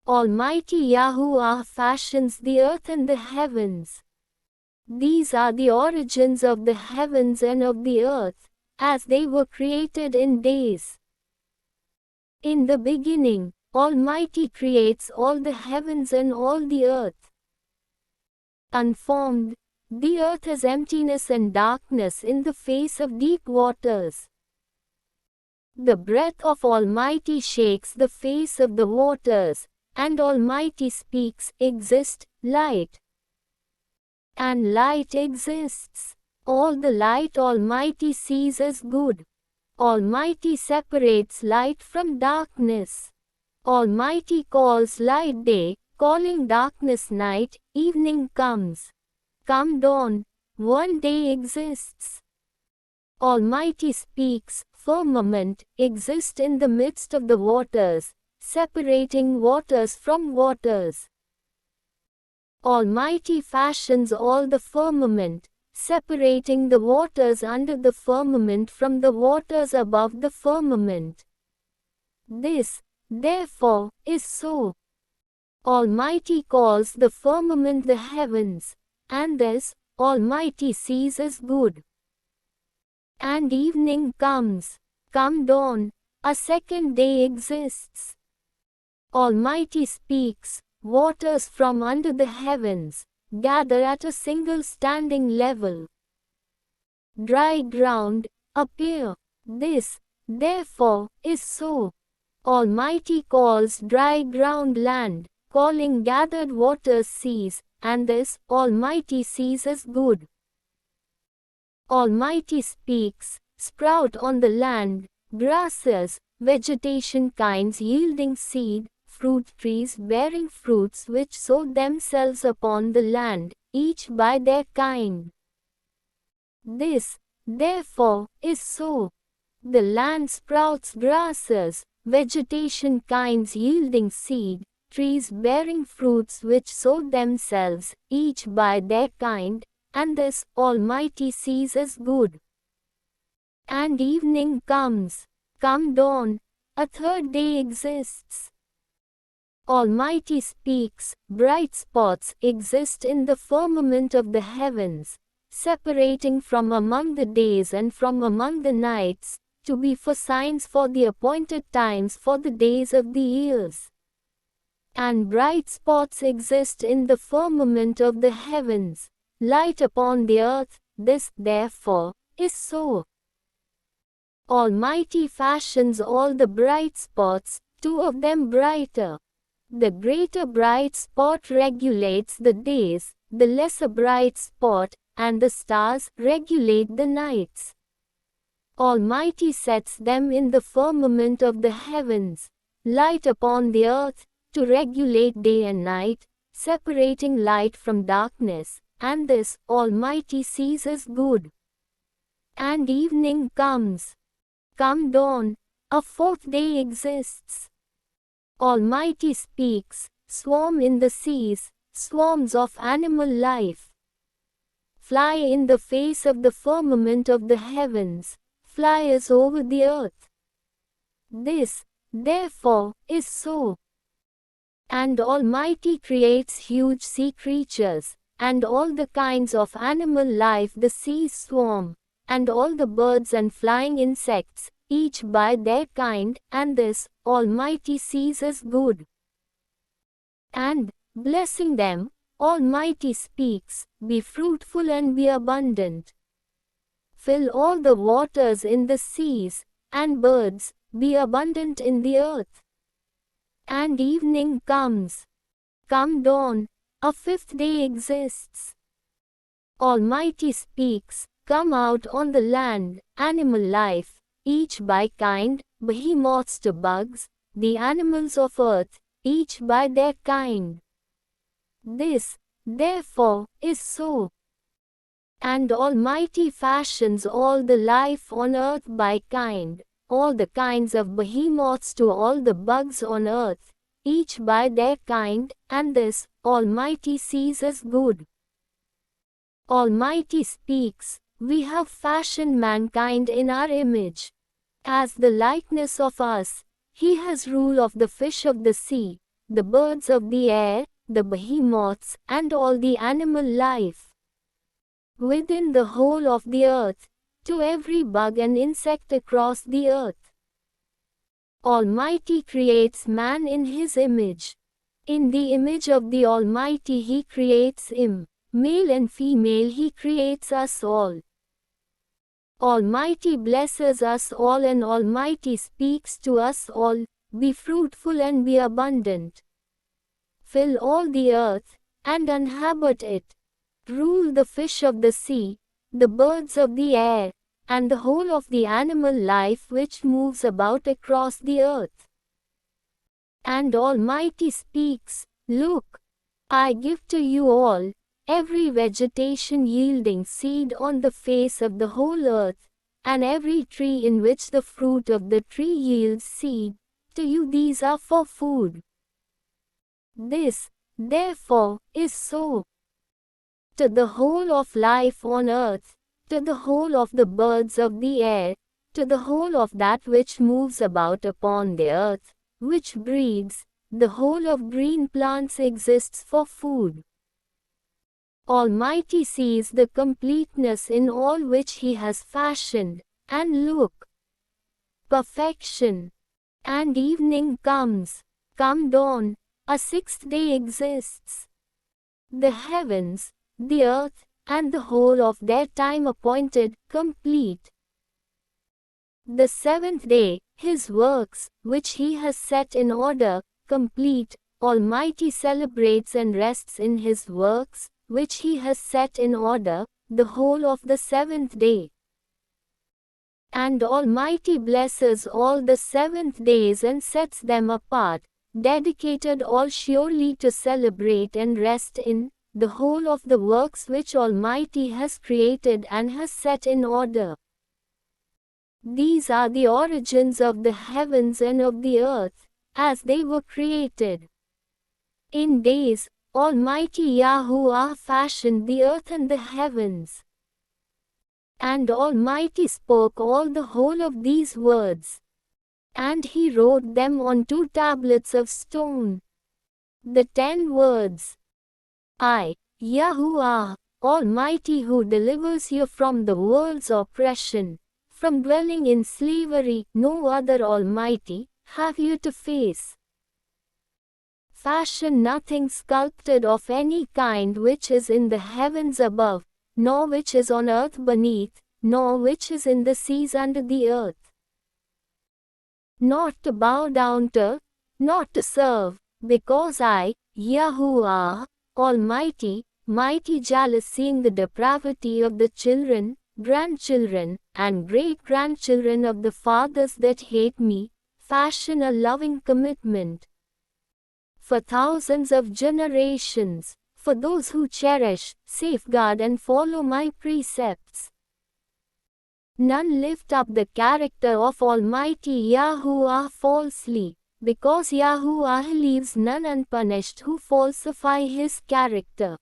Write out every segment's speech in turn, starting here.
Almighty Yahuwah fashions the earth and the heavens. These are the origins of the heavens and of the earth, as they were created in days. In the beginning, Almighty creates all the heavens and all the earth. Unformed, the earth is emptiness and darkness in the face of deep waters. The breath of Almighty shakes the face of the waters, and Almighty speaks, "Exist, light." And light exists. All the light Almighty sees as good. Almighty separates light from darkness. Almighty calls light day, calling darkness night. Evening comes. Come dawn, one day exists. Almighty speaks, firmament, exist in the midst of the waters, separating waters from waters. Almighty fashions all the firmament, separating the waters under the firmament from the waters above the firmament. This, therefore, is so. Almighty calls the firmament the heavens, and this, Almighty sees as good. And evening comes. Come dawn, a second day exists. Almighty speaks, waters from under the heavens gather at a single standing level. Dry ground appear. This, therefore, is so. Almighty calls dry ground land, calling gathered waters seas, and this, Almighty sees as good. Almighty speaks, sprout on the land, grasses, vegetation kinds yielding seed, fruit trees bearing fruits which sow themselves upon the land, each by their kind. This, therefore, is so. The land sprouts grasses, vegetation kinds yielding seed, trees bearing fruits which sow themselves, each by their kind, and this Almighty sees as good. And evening comes. Come dawn, a third day exists. Almighty speaks, bright spots exist in the firmament of the heavens, separating from among the days and from among the nights, to be for signs for the appointed times for the days of the years. And bright spots exist in the firmament of the heavens, light upon the earth. This, therefore, is so. Almighty fashions all the bright spots, two of them brighter. The greater bright spot regulates the days, the lesser bright spot, and the stars, regulate the nights. Almighty sets them in the firmament of the heavens, light upon the earth, to regulate day and night, separating light from darkness, and this Almighty sees as good. And evening comes. Come dawn, a fourth day exists. Almighty speaks, swarm in the seas, swarms of animal life. Fly in the face of the firmament of the heavens, fliers over the earth. This, therefore, is so. And Almighty creates huge sea creatures, and all the kinds of animal life the seas swarm, and all the birds and flying insects, each by their kind, and this Almighty sees as good. And, blessing them, Almighty speaks, be fruitful and be abundant. Fill all the waters in the seas, and birds, be abundant in the earth. And evening comes. Come dawn, a fifth day exists. Almighty speaks, come out on the land, animal life, each by kind, behemoths to bugs, the animals of earth, each by their kind. This, therefore, is so. And Almighty fashions all the life on earth by kind, all the kinds of behemoths to all the bugs on earth, each by their kind, and this Almighty sees as good. Almighty speaks, we have fashioned mankind in our image. As the likeness of us, he has rule of the fish of the sea, the birds of the air, the behemoths, and all the animal life within the whole of the earth, to every bug and insect across the earth. Almighty creates man in His image. In the image of the Almighty He creates him. Male and female He creates us all. Almighty blesses us all and Almighty speaks to us all, be fruitful and be abundant. Fill all the earth, and inhabit it. Rule the fish of the sea, the birds of the air, and the whole of the animal life which moves about across the earth. And Almighty speaks, Look, I give to you all, every vegetation yielding seed on the face of the whole earth, and every tree in which the fruit of the tree yields seed, to you these are for food. This, therefore, is so. To the whole of life on earth, to the whole of the birds of the air, to the whole of that which moves about upon the earth, which breathes, the whole of green plants exists for food. Almighty sees the completeness in all which He has fashioned, and look, perfection. And evening comes, come dawn, a sixth day exists. The heavens, the earth, and the whole of their time appointed, complete. The seventh day, His works, which He has set in order, complete. Almighty celebrates and rests in His works, which He has set in order, the whole of the seventh day. And Almighty blesses all the seventh days and sets them apart, dedicated all surely to celebrate and rest in, the whole of the works which Almighty has created and has set in order. These are the origins of the heavens and of the earth, as they were created. In days, Almighty Yahuwah fashioned the earth and the heavens. And Almighty spoke all the whole of these words. And He wrote them on 2 tablets of stone. The 10 words. I, Yahuwah, Almighty who delivers you from the world's oppression, from dwelling in slavery, no other Almighty, have you to face. Fashion nothing sculpted of any kind which is in the heavens above, nor which is on earth beneath, nor which is in the seas under the earth. Not to bow down to, not to serve, because I, Yahuwah, Almighty, mighty jealous seeing the depravity of the children, grandchildren, and great-grandchildren of the fathers that hate me, fashion a loving commitment. For thousands of generations, for those who cherish, safeguard and follow my precepts. None lift up the character of Almighty Yahuwah falsely, because Yahuwah leaves none unpunished who falsify His character.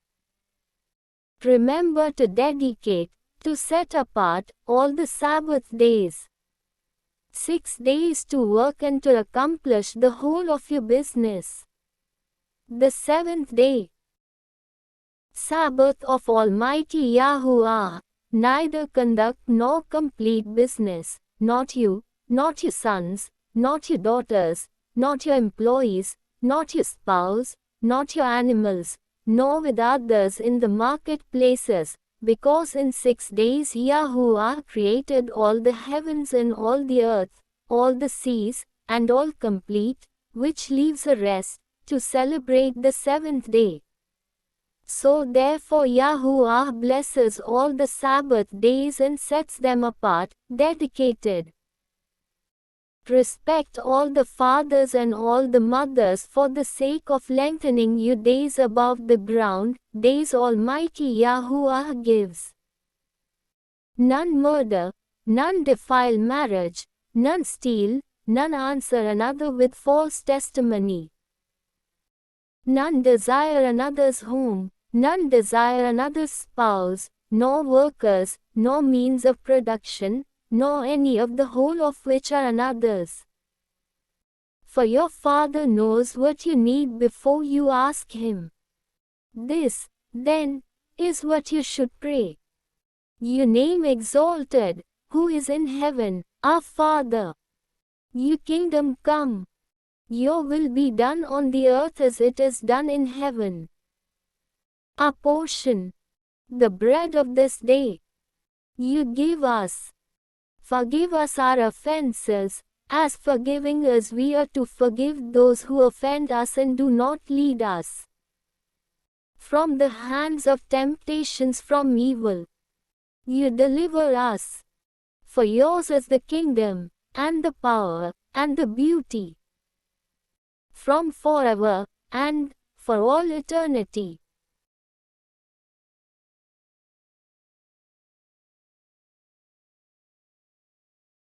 Remember to dedicate, to set apart, all the Sabbath days. 6 days to work and to accomplish the whole of your business. The 7th day, Sabbath of Almighty Yahuwah, neither conduct nor complete business, not you, not your sons, not your daughters, not your employees, not your spouse, not your animals, nor with others in the marketplaces, because in 6 days Yahuwah created all the heavens and all the earth, all the seas, and all complete, which leaves a rest, to celebrate the 7th day. So therefore Yahuwah blesses all the Sabbath days and sets them apart, dedicated. Respect all the fathers and all the mothers for the sake of lengthening your days above the ground, days Almighty Yahuwah gives. None murder, none defile marriage, none steal, none answer another with false testimony. None desire another's home, none desire another's spouse, nor workers, nor means of production, nor any of the whole of which are another's. For your Father knows what you need before you ask Him. This, then, is what you should pray. Your name exalted, who is in heaven, our Father. Your kingdom come. Your will be done on the earth as it is done in heaven. Our portion, the bread of this day, you give us. Forgive us our offenses, as forgiving as we are to forgive those who offend us, and do not lead us from the hands of temptations, from evil. You deliver us. For yours is the kingdom, and the power, and the beauty, from forever, and for all eternity.